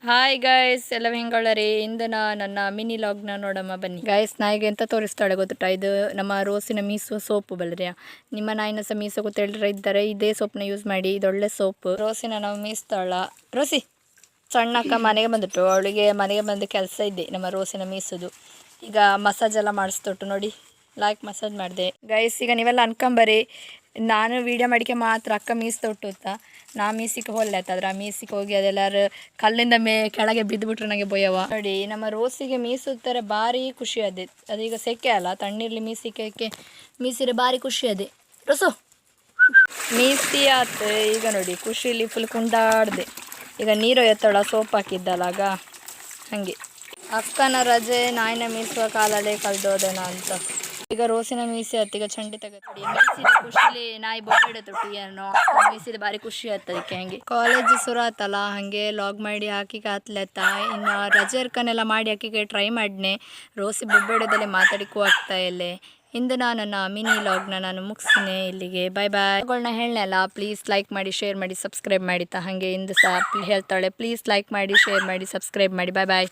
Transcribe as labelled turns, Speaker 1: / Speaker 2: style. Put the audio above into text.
Speaker 1: Hi guys, ಎಲ್ಲ ಹೆಂಗೊಳ್ಳರಿ. ಇಂದು ನನ್ನ mini ಲಾಗ್ನ ನೋಡಮ್ಮ ಬನ್ನಿ ಗಾಯ್ಸ್. ನಾಯಿಗೆ ಎಂತ ತೋರಿಸ್ತಾಳೆ ಗೊತ್ತುಂಟ? ಇದು ನಮ್ಮ ರೋಸಿನ ಮೀಸು ಸೋಪು ಬಲ್ರಿಯ. ನಿಮ್ಮ ನಾಯಿನ ಸಹ ಮೀಸು ಗೊತ್ತೇಳ್ರ ಇದ್ದಾರೆ, ಇದೇ ಸೋಪ್ನ ಯೂಸ್ ಮಾಡಿ. ಇದೊಳ್ಳೆ ಸೋಪು. ರೋಸಿನ ನಾವು ಮೀಸ್ತಾಳ. ರೋಸಿ ಸಣ್ಣಕ್ಕ ಮನೆಗೆ ಬಂದಿಟ್ಟು, ಅವಳಿಗೆ ಮನೆಗೆ ಬಂದು ಕೆಲಸ ಇದೆ ನಮ್ಮ ರೋಸಿನ ಮೀಸುದು. ಈಗ ಮಸಾಜ್ ಎಲ್ಲ ಮಾಡಿಸ್ತೊಟ್ಟು ನೋಡಿ, ಮಸಾಜ್ ಮಾಡಿದೆ ಗೈಸ್. ಈಗ ನೀವೆಲ್ಲ ಅನ್ಕೊಂಬರಿ, ನಾನು ವೀಡಿಯೋ ಮಾಡಿಕೆ ಮಾತ್ರ ಅಕ್ಕ ಮೀಸು ತೊಟ್ಟುತ್ತ. ನಾ ಮೀಸಿಗೆ ಹೋಗ್ಲಾಯ್ತಾದ್ರೆ ಆ ಮೀಸಿಗೆ ಹೋಗಿ ಅದೆಲ್ಲರೂ ಕಲ್ಲಿಂದ ಕೆಳಗೆ ಬಿದ್ದುಬಿಟ್ರೆ ನನಗೆ ಭಯವ. ನೋಡಿ ನಮ್ಮ ರೋಸಿಗೆ ಮೀಸುತ್ತಾರೆ ಭಾರಿ ಖುಷಿ ಅದೇ. ಅದೀಗ ಸೆಕೆ ಅಲ್ಲ, ತಣ್ಣೀರ್ಲಿ ಮೀಸಿರೆ ಭಾರಿ ಖುಷಿ ಅದೇ. ರಸು ಮೀಸಿ ಆತು. ಈಗ ನೋಡಿ ಖುಷಿಲಿ ಫುಲ್ ಕುಂಡಾಡ್ದೆ. ಈಗ ನೀರು ಎತ್ತಳ ಸೋಪ್ ಹಾಕಿದ್ದಲ್ಲ ಆಗ ಹಾಗೆ. ಅಕ್ಕನ ರಜೆ ನಾಯಿನ ಮೀಸುವ ಕಾಲಲ್ಲೇ ಕಳೆದೋದನ ಅಂತ. ಈಗ ರೋಸಿನ ಮೀಸಿ ಆಯ್ತು. ಈಗ ಚಂಡಿ ತಗತ್ತಿ ಮೀಸಿದ ಖುಷಿಲಿ ನಾಯಿ ಬೊಡ್ಡೆ ತೊಟ್ಟು ಏನೋ ಮೀಸಿದ ಭಾರಿ ಖುಷಿ ಆಯ್ತು ಅದಕ್ಕೆ. ಹಂಗೆ ಕಾಲೇಜ್ ಶುರು ಆತಲ್ಲ, ಹಾಗೆ ಲಾಗ್ ಮಾಡಿ ಹಾಕಿಗೆ ಆತ್ಲೆತ್ತ. ಇನ್ನು ರಜೆ ಇರ್ಕನೆಲ್ಲ ಮಾಡಿ ಹಾಕಿಗೆ ಟ್ರೈ ಮಾಡಿನೆ. ರೋಸಿ ಬೊಬ್ಬೆಡದಲ್ಲಿ ಮಾತಾಡಿಕೂ ಆಗ್ತಾ ಇಲ್ಲೇ. ಇಂದು ನನ್ನ ಮಿನಿ ಲಾಗ್ನ ನಾನು ಮುಗಿಸ್ತೀನಿ ಇಲ್ಲಿಗೆ. ಬಾಯ್ ಬಾಯ್. ಗಳನ್ನ ಹೇಳಲ್ಲ, ಪ್ಲೀಸ್ ಲೈಕ್ ಮಾಡಿ, ಶೇರ್ ಮಾಡಿ, ಸಬ್ಸ್ಕ್ರೈಬ್ ಮಾಡಿ. ಹಾಗೆ ಇಂದು ಸಹ ಹೇಳ್ತಾಳೆ, ಪ್ಲೀಸ್ ಲೈಕ್ ಮಾಡಿ, ಶೇರ್ ಮಾಡಿ, ಸಬ್ಸ್ಕ್ರೈಬ್ ಮಾಡಿ. ಬಾಯ್ ಬಾಯ್.